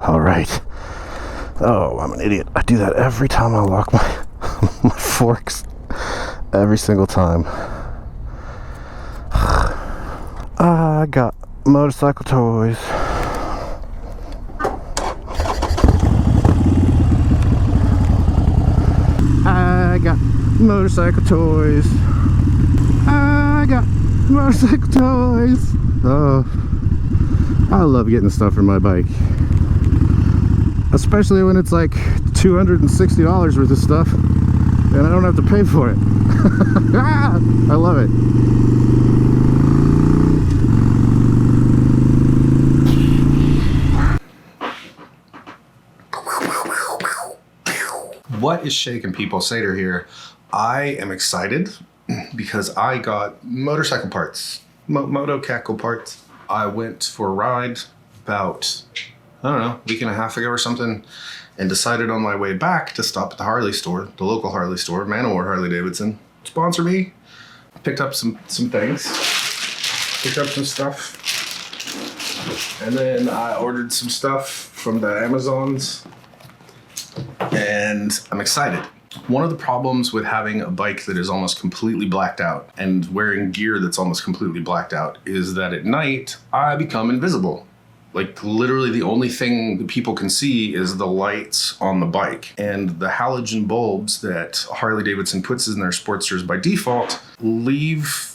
All right. Oh, I'm an idiot. I do that every time I lock my, my forks. Every single time. I got motorcycle toys. I got motorcycle toys. I got motorcycle toys. Oh, I love getting stuff for my bike. Especially when it's like $260 worth of stuff and I don't have to pay for it. I love it. What is shaking, people? Sater here. I am excited because I got motorcycle parts, moto cackle parts. I went for a ride about, I don't know, a week and a half ago or something, and decided on my way back to stop at the Harley store, the local Harley store, Manowar Harley Davidson. Sponsor me. Picked up some things, picked up some stuff, and then I ordered some stuff from the Amazons, and I'm excited. One of the problems with having a bike that is almost completely blacked out and wearing gear that's almost completely blacked out is that at night I become invisible. Like literally the only thing that people can see is the lights on the bike, and the halogen bulbs that Harley Davidson puts in their Sportsters by default leave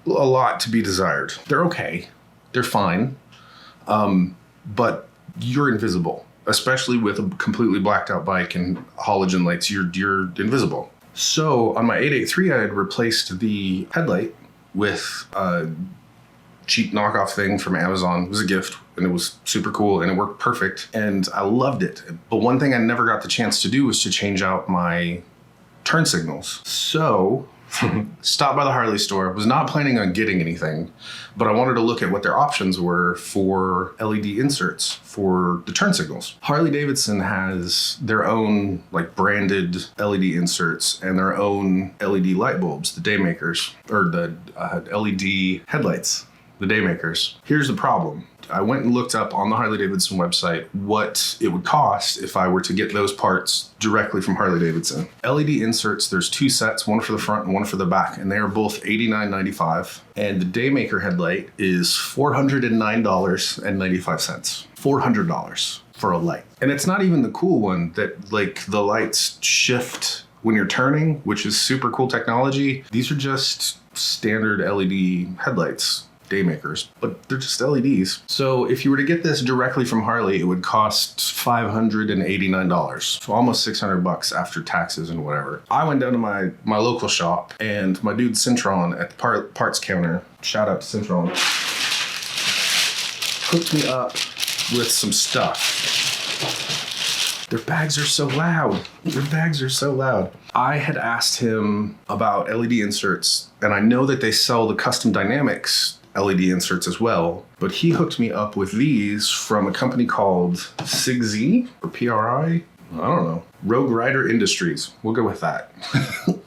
a lot to be desired. They're okay, they're fine, but you're invisible. Especially with a completely blacked out bike and halogen lights, you're invisible. So on my 883, I had replaced the headlight with a cheap knockoff thing from Amazon. It was a gift and it was super cool and it worked perfect and I loved it. But one thing I never got the chance to do was to change out my turn signals. So stopped by the Harley store. Was not planning on getting anything, but I wanted to look at what their options were for LED inserts for the turn signals. Harley Davidson has their own like branded LED inserts and their own LED light bulbs, the Daymakers, or the LED headlights, the Daymakers. Here's the problem. I went and looked up on the Harley Davidson website what it would cost if I were to get those parts directly from Harley Davidson. LED inserts, there's two sets, one for the front and one for the back, and they are both $89.95. And the Daymaker headlight is $409.95. $400 for a light. And it's not even the cool one that like the lights shift when you're turning, which is super cool technology. These are just standard LED headlights. Daymakers, but they're just LEDs. So if you were to get this directly from Harley, it would cost $589. So almost $600 after taxes and whatever. I went down to my local shop and my dude Centron at the parts counter, shout out to Centron, hooked me up with some stuff. Their bags are so loud. Their bags are so loud. I had asked him about LED inserts, and I know that they sell the Custom Dynamics LED inserts as well, but he hooked me up with these from a company called SIGZ or PRI. I don't know. Rogue Rider Industries. We'll go with that.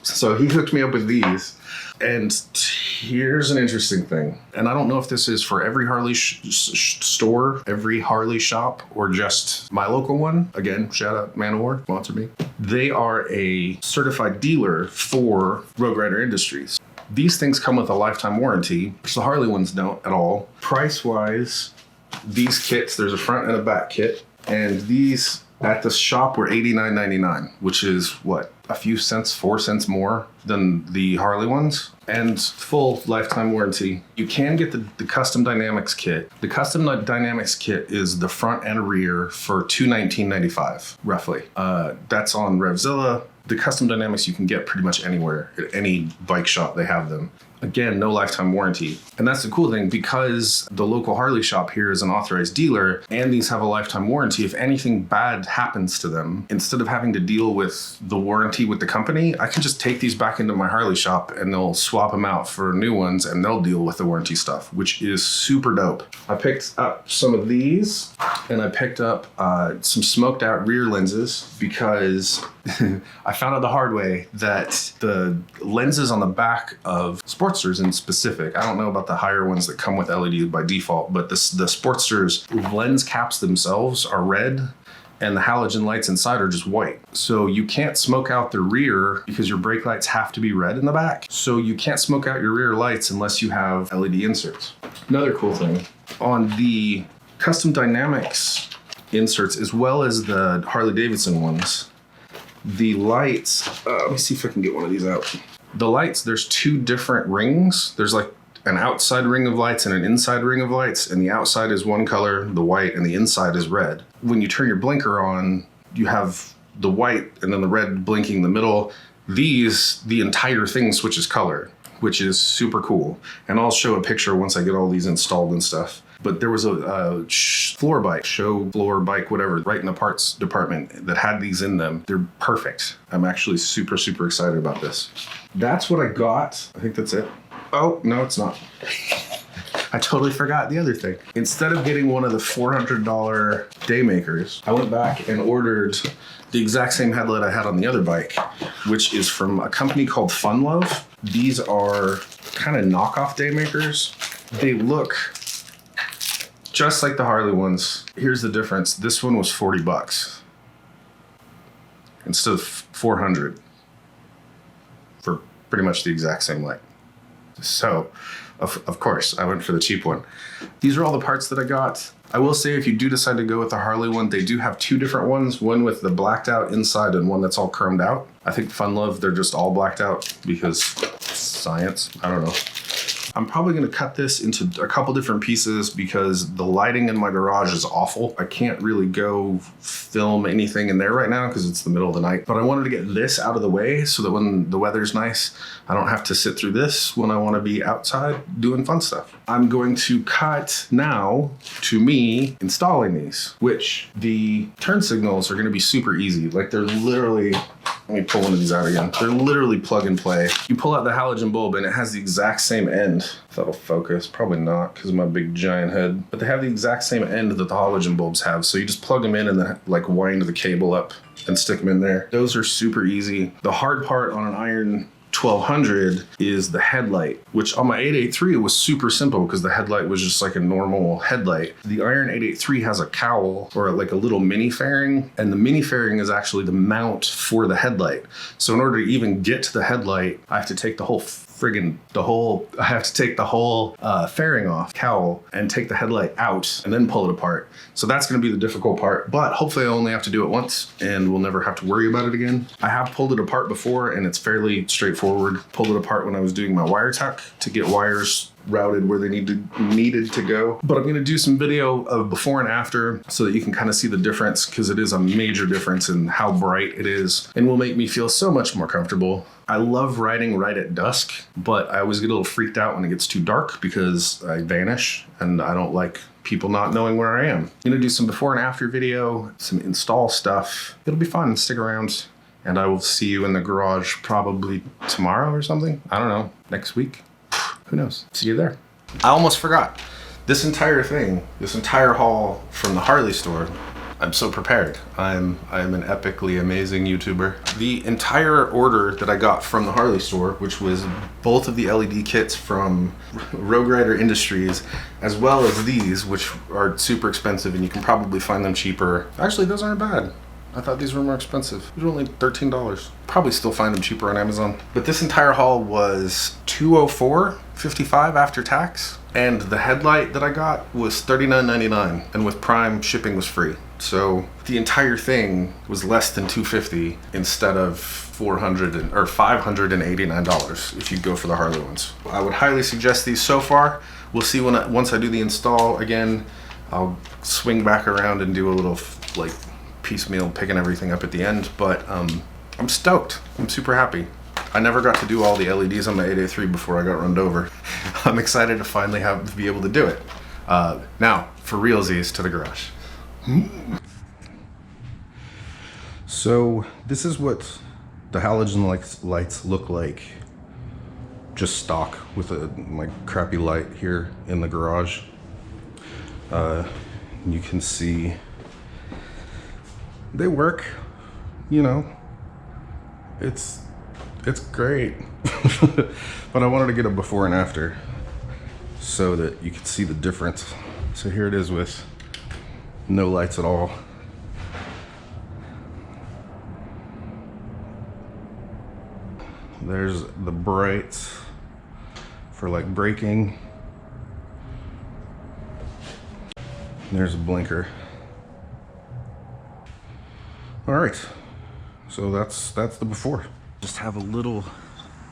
So he hooked me up with these. And here's an interesting thing. And I don't know if this is for every Harley store, every Harley shop, or just my local one. Again, shout out Manowar, sponsor me. They are a certified dealer for Rogue Rider Industries. These things come with a lifetime warranty, which the Harley ones don't at all. Price-wise, these kits, there's a front and a back kit, and these at the shop were $89.99, which is what, a few cents, 4 cents more than the Harley ones, and full lifetime warranty. You can get the Custom Dynamics kit. The Custom Dynamics kit is the front and rear for $219.95, roughly. That's on Revzilla. The Custom Dynamics you can get pretty much anywhere. At any bike shop, they have them. Again, no lifetime warranty. And that's the cool thing, because the local Harley shop here is an authorized dealer and these have a lifetime warranty. If anything bad happens to them, instead of having to deal with the warranty with the company, I can just take these back into my Harley shop and they'll swap them out for new ones and they'll deal with the warranty stuff, which is super dope. I picked up some of these and I picked up some smoked out rear lenses because I found out the hard way that the lenses on the back of Sportsters Sportsters in specific. I don't know about the higher ones that come with LEDs by default, but the Sportsters lens caps themselves are red, and the halogen lights inside are just white. So you can't smoke out the rear because your brake lights have to be red in the back. So you can't smoke out your rear lights unless you have LED inserts. Another cool thing, on the custom dynamics inserts, as well as the Harley Davidson ones, the lights, let me see if I can get one of these out. The lights, there's two different rings. There's like an outside ring of lights and an inside ring of lights, and the outside is one color, the white, and the inside is red. When you turn your blinker on, you have the white and then the red blinking in the middle. These, the entire thing switches color, which is super cool. And I'll show a picture once I get all these installed and stuff. But there was a floor bike, show floor bike, whatever, right in the parts department that had these in them. They're perfect. I'm actually super, super excited about this. That's what I got. I think that's it. Oh, no, it's not. I totally forgot the other thing. Instead of getting one of the $400 Daymakers, I went back and ordered the exact same headlight I had on the other bike, which is from a company called Funlove. These are kind of knockoff Daymakers. They look just like the Harley ones. Here's the difference. This one was 40 bucks instead of 400 for pretty much the exact same light. So, of course, I went for the cheap one. These are all the parts that I got. I will say if you do decide to go with the Harley one, they do have two different ones, one with the blacked out inside and one that's all chromed out. I think Funlove, they're just all blacked out because science, I don't know. I'm probably gonna cut this into a couple different pieces because the lighting in my garage is awful. I can't really go film anything in there right now because it's the middle of the night. But I wanted to get this out of the way so that when the weather's nice, I don't have to sit through this when I wanna be outside doing fun stuff. I'm going to cut now to me installing these, which the turn signals are gonna be super easy. Like they're literally, let me pull one of these out again. They're literally plug and play. You pull out the halogen bulb and it has the exact same end. If that'll focus, probably not because of my big giant head. But they have the exact same end that the halogen bulbs have. So you just plug them in and then like wind the cable up and stick them in there. Those are super easy. The hard part on an iron 1200 is the headlight, which on my 883 was super simple because the headlight was just like a normal headlight. The iron 883 has a cowl or like a little mini fairing, and the mini fairing is actually the mount for the headlight. So in order to even get to the headlight, I have to take the whole fairing off, cowl, and take the headlight out and then pull it apart. So that's going to be the difficult part, but hopefully I only have to do it once and we'll never have to worry about it again. I have pulled it apart before and it's fairly straightforward. Pulled it apart when I was doing my wire tuck to get wires routed where they needed to go. But I'm going to do some video of before and after so that you can kind of see the difference, because it is a major difference in how bright it is and will make me feel so much more comfortable. I love riding right at dusk, but I always get a little freaked out when it gets too dark because I vanish and I don't like people not knowing where I am. I'm gonna do some before and after video, some install stuff. It'll be fun, stick around, and I will see you in the garage probably tomorrow or something. I don't know, next week, who knows? See you there. I almost forgot. This entire thing, this entire haul from the Harley store, I'm so prepared. I'm an epically amazing YouTuber. The entire order that I got from the Harley store, which was both of the LED kits from Rogue Rider Industries, as well as these, which are super expensive and you can probably find them cheaper. Actually, those aren't bad. I thought these were more expensive. These were only $13. Probably still find them cheaper on Amazon. But this entire haul was $204.55 after tax. And the headlight that I got was $39.99, and with Prime shipping was free. So the entire thing was less than $250 instead of $589 if you go for the Harley ones. I would highly suggest these so far. We'll see once I do the install again. I'll swing back around and do a little like piecemeal picking everything up at the end. But I'm stoked. I'm super happy. I never got to do all the LEDs on my 883 before I got run over. I'm excited to finally be able to do it. Now, for realsies, to the garage. So this is what the halogen lights look like, just stock with my crappy light here in the garage. You can see they work, you know, it's It's great. But I wanted to get a before and after so that you could see the difference. So here it is with no lights at all. There's the brights for like braking. There's a blinker. All right, so that's the before. Just have a little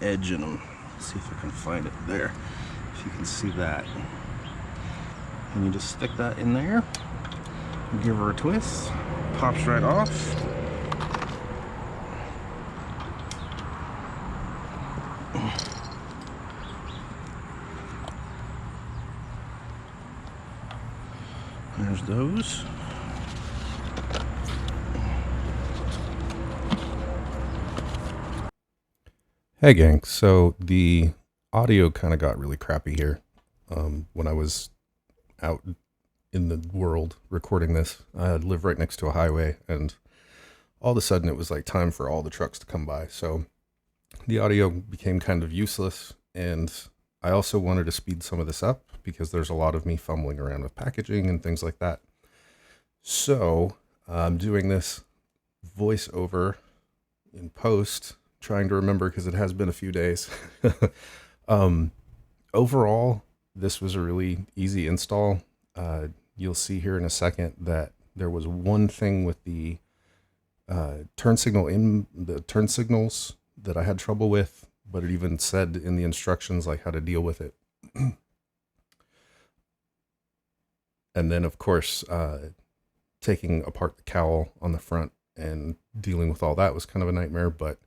edge in them. See if I can find it there. If you can see that. And you just stick that in there, give her a twist, pops right off. There's those. Hey gang, so the audio kind of got really crappy here when I was out in the world recording this. I live right next to a highway, and all of a sudden it was like time for all the trucks to come by. So the audio became kind of useless, and I also wanted to speed some of this up because there's a lot of me fumbling around with packaging and things like that. So I'm doing this voiceover in post, trying to remember because it has been a few days. Overall, this was a really easy install. You'll see here in a second that there was one thing with the turn signals that I had trouble with, but it even said in the instructions like how to deal with it. And then of course, taking apart the cowl on the front and dealing with all that was kind of a nightmare, but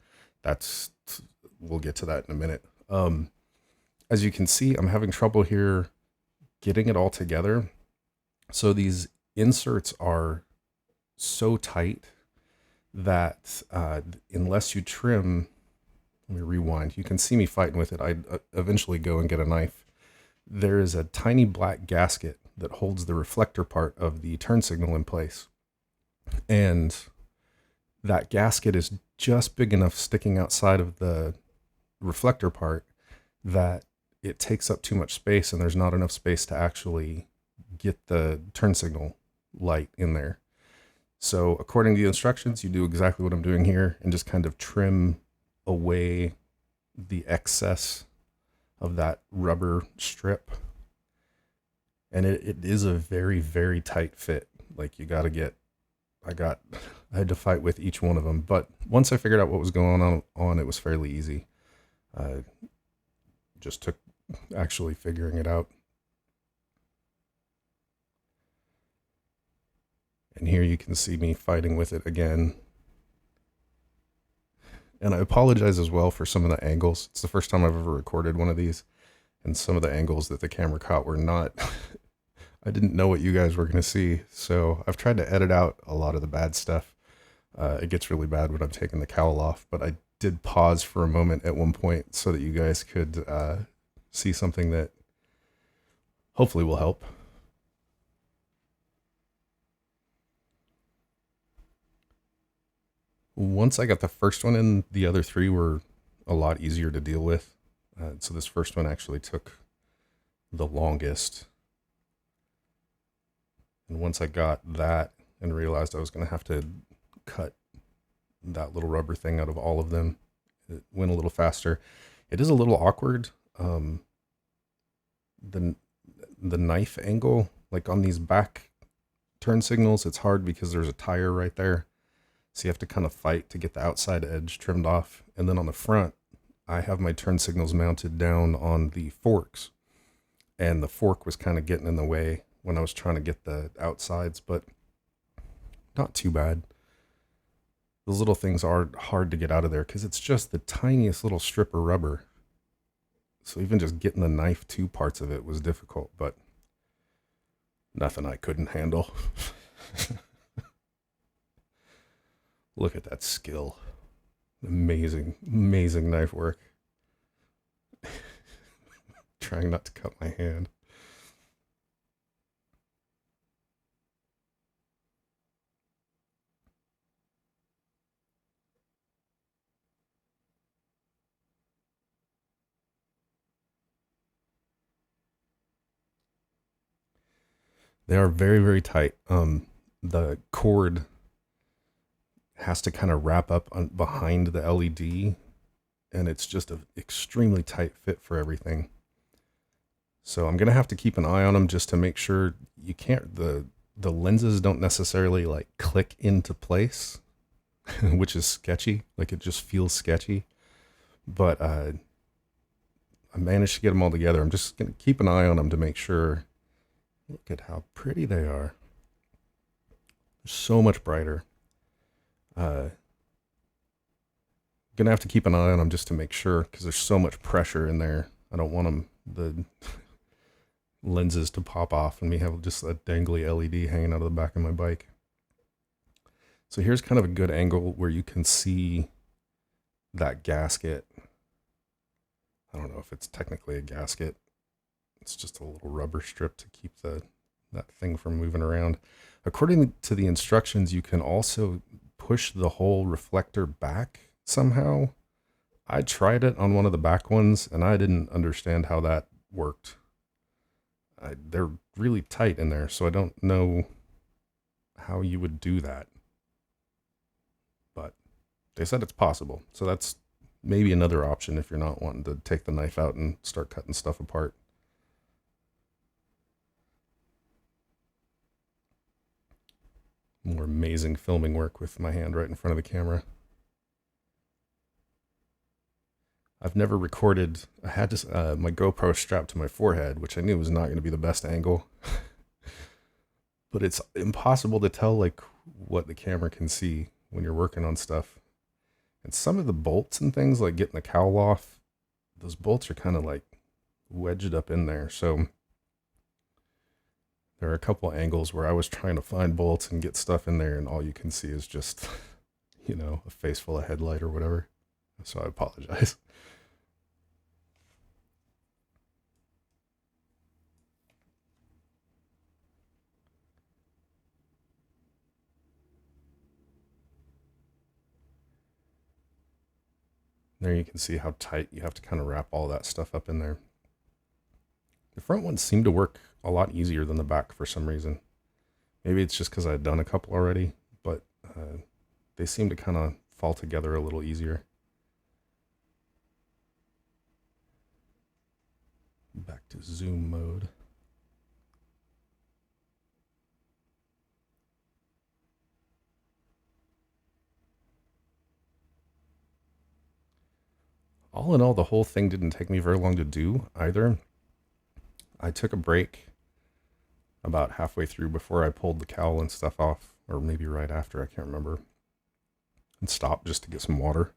we'll get to that in a minute. As you can see, I'm having trouble here getting it all together. So these inserts are so tight that unless you trim, let me rewind, you can see me fighting with it. I eventually go and get a knife. There is a tiny black gasket that holds the reflector part of the turn signal in place. And that gasket is just big enough sticking outside of the reflector part that it takes up too much space, and there's not enough space to actually get the turn signal light in there. So according to the instructions, you do exactly what I'm doing here and just kind of trim away the excess of that rubber strip. And it is a very, very tight fit. Like you got to get, I had to fight with each one of them. But once I figured out what was going on, it was fairly easy. Just took actually figuring it out. And here you can see me fighting with it again. And I apologize as well for some of the angles. It's the first time I've ever recorded one of these, and some of the angles that the camera caught were not, I didn't know what you guys were going to see. So I've tried to edit out a lot of the bad stuff. It gets really bad when I'm taking the cowl off, but I did pause for a moment at one point so that you guys could see something that hopefully will help. Once I got the first one in, the other three were a lot easier to deal with. So this first one actually took the longest. And once I got that and realized I was going to have to cut that little rubber thing out of all of them, it went a little faster. It is a little awkward. The knife angle, like on these back turn signals, it's hard because there's a tire right there. So you have to kind of fight to get the outside edge trimmed off. And then on the front, I have my turn signals mounted down on the forks. And the fork was kind of getting in the way when I was trying to get the outsides, but not too bad. Those little things are hard to get out of there because it's just the tiniest little strip of rubber. So even just getting the knife to parts of it was difficult, but nothing I couldn't handle. Look at that skill. Amazing, amazing knife work. Trying not to cut my hand. They are very, very tight. The cord has to kind of wrap up behind the LED, and it's just an extremely tight fit for everything. So I'm gonna have to keep an eye on them just to make sure you can't the lenses don't necessarily like click into place, which is sketchy. Like it just feels sketchy. But I managed to get them all together. I'm just gonna keep an eye on them to make sure. Look at how pretty they are. They're so much brighter. Gonna have to keep an eye on them just to make sure because there's so much pressure in there. I don't want them the lenses to pop off and me have just a dangly LED hanging out of the back of my bike. So here's kind of a good angle where you can see that gasket. I don't know if it's technically a gasket. It's just a little rubber strip to keep that thing from moving around. According to the instructions, you can also push the whole reflector back somehow. I tried it on one of the back ones and I didn't understand how that worked. They're really tight in there, so I don't know how you would do that. But they said it's possible. So that's maybe another option if you're not wanting to take the knife out and start cutting stuff apart. More amazing filming work with my hand right in front of the camera. I've never recorded. I had my GoPro strapped to my forehead, which I knew was not going to be the best angle. But it's impossible to tell like what the camera can see when you're working on stuff. And some of the bolts and things, like getting the cowl off, those bolts are kind of like wedged up in there. So there are a couple angles where I was trying to find bolts and get stuff in there, and all you can see is just, a face full of headlight or whatever. So I apologize. There you can see how tight you have to kind of wrap all that stuff up in there. The front ones seem to work a lot easier than the back for some reason. Maybe it's just because I've done a couple already, but they seem to kind of fall together a little easier. Back to zoom mode. All in all, the whole thing didn't take me very long to do either. I took a break about halfway through before I pulled the cowl and stuff off, or maybe right after, I can't remember, and stopped just to get some water.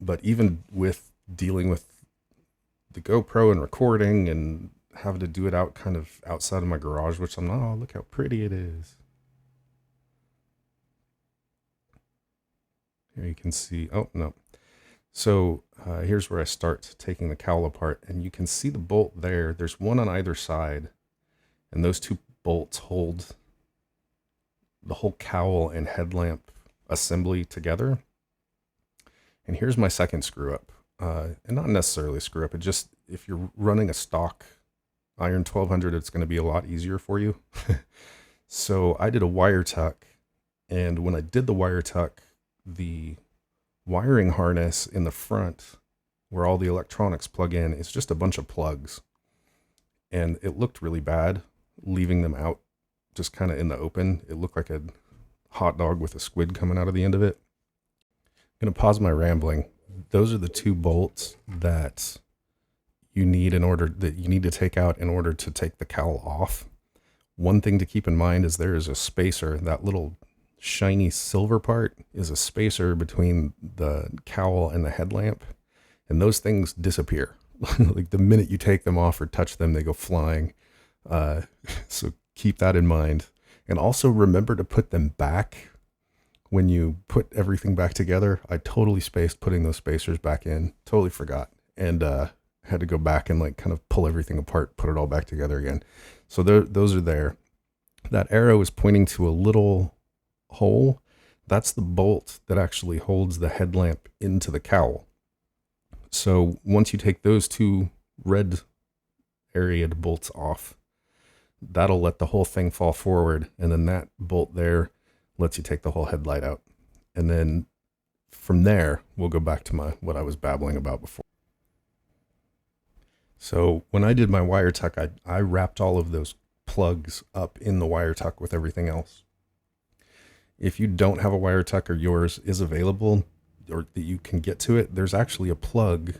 But even with dealing with the GoPro and recording and having to do it out kind of outside of my garage, which I'm not, oh, look how pretty it is. Here you can see, oh no. So here's where I start taking the cowl apart, and you can see the bolt there. There's one on either side, and those two bolts hold the whole cowl and headlamp assembly together. And here's my second screw up, and not necessarily a screw up. It just, if you're running a stock iron 1200, it's going to be a lot easier for you. So I did a wire tuck, and when I did the wire tuck, the wiring harness in the front where all the electronics plug in is just a bunch of plugs, and it looked really bad leaving them out just kind of in the open. It looked like a hot dog with a squid coming out of the end of it. I'm going to pause my rambling. Those are the two bolts that you need to take out in order to take the cowl off. One thing to keep in mind is there is a spacer. That little shiny silver part is a spacer between the cowl and the headlamp, and those things disappear. Like the minute you take them off or touch them, they go flying. So keep that in mind, and also remember to put them back when you put everything back together. I totally spaced putting those spacers back in, totally forgot, and had to go back and like kind of pull everything apart, put it all back together again. So those are there. That arrow is pointing to a little hole. That's the bolt that actually holds the headlamp into the cowl. So once you take those two red areaed bolts off, That'll let the whole thing fall forward, and then that bolt there lets you take the whole headlight out. And then from there, we'll go back to what I was babbling about before. So when I did my wire tuck, I wrapped all of those plugs up in the wire tuck with everything else. If you don't have a wire tuck or yours is available or that you can get to it, there's actually a plug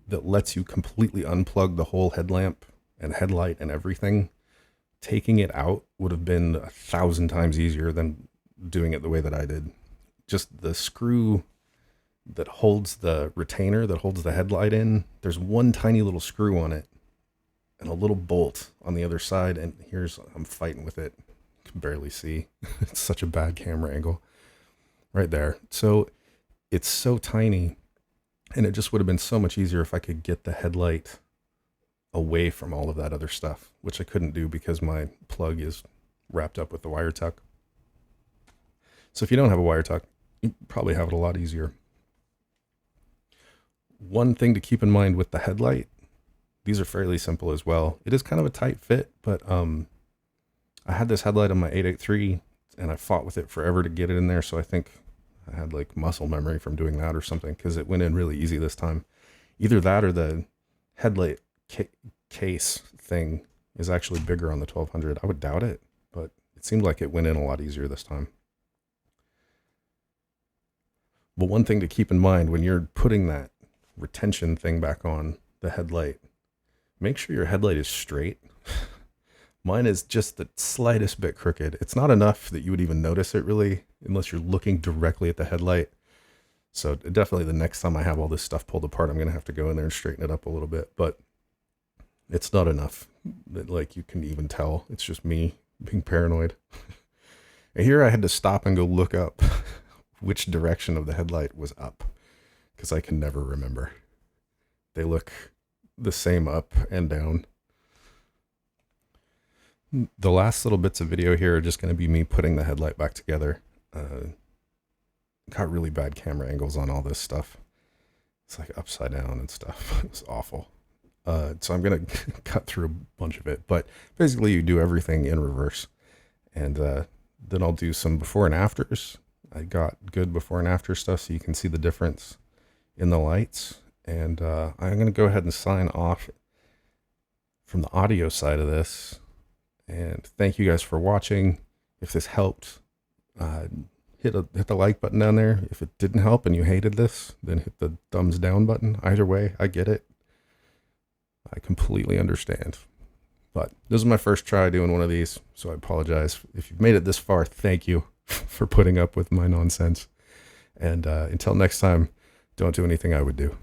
that lets you completely unplug the whole headlamp and headlight and everything. Taking it out would have been 1,000 times easier than doing it the way that I did. Just the screw that holds the retainer that holds the headlight in, there's one tiny little screw on it and a little bolt on the other side. And I'm fighting with it. You can barely see. It's such a bad camera angle right there. So it's so tiny, and it just would have been so much easier if I could get the headlight away from all of that other stuff, which I couldn't do because my plug is wrapped up with the wire tuck. So if you don't have a wire tuck, you probably have it a lot easier. One thing to keep in mind with the headlight, these are fairly simple as well. It is kind of a tight fit, but I had this headlight on my 883 and I fought with it forever to get it in there. So I think I had like muscle memory from doing that or something, because it went in really easy this time. Either that or the headlight case thing is actually bigger on the 1200. I would doubt it, but it seemed like it went in a lot easier this time. But one thing to keep in mind when you're putting that retention thing back on the headlight, make sure your headlight is straight. Mine is just the slightest bit crooked. It's not enough that you would even notice it really, unless you're looking directly at the headlight. So definitely the next time I have all this stuff pulled apart, I'm going to have to go in there and straighten it up a little bit, but it's not enough that like you can even tell. It's just me being paranoid. And here I had to stop and go look up which direction of the headlight was up, because I can never remember. They look the same up and down. The last little bits of video here are just going to be me putting the headlight back together. Got really bad camera angles on all this stuff. It's like upside down and stuff. It was awful. So I'm going to cut through a bunch of it, but basically you do everything in reverse. And then I'll do some before and afters. I got good before and after stuff so you can see the difference in the lights. And I'm going to go ahead and sign off from the audio side of this. And thank you guys for watching. If this helped, hit the like button down there. If it didn't help and you hated this, then hit the thumbs down button. Either way, I get it. I completely understand. But this is my first try doing one of these, so I apologize. If you've made it this far, thank you for putting up with my nonsense. And until next time, don't do anything I would do.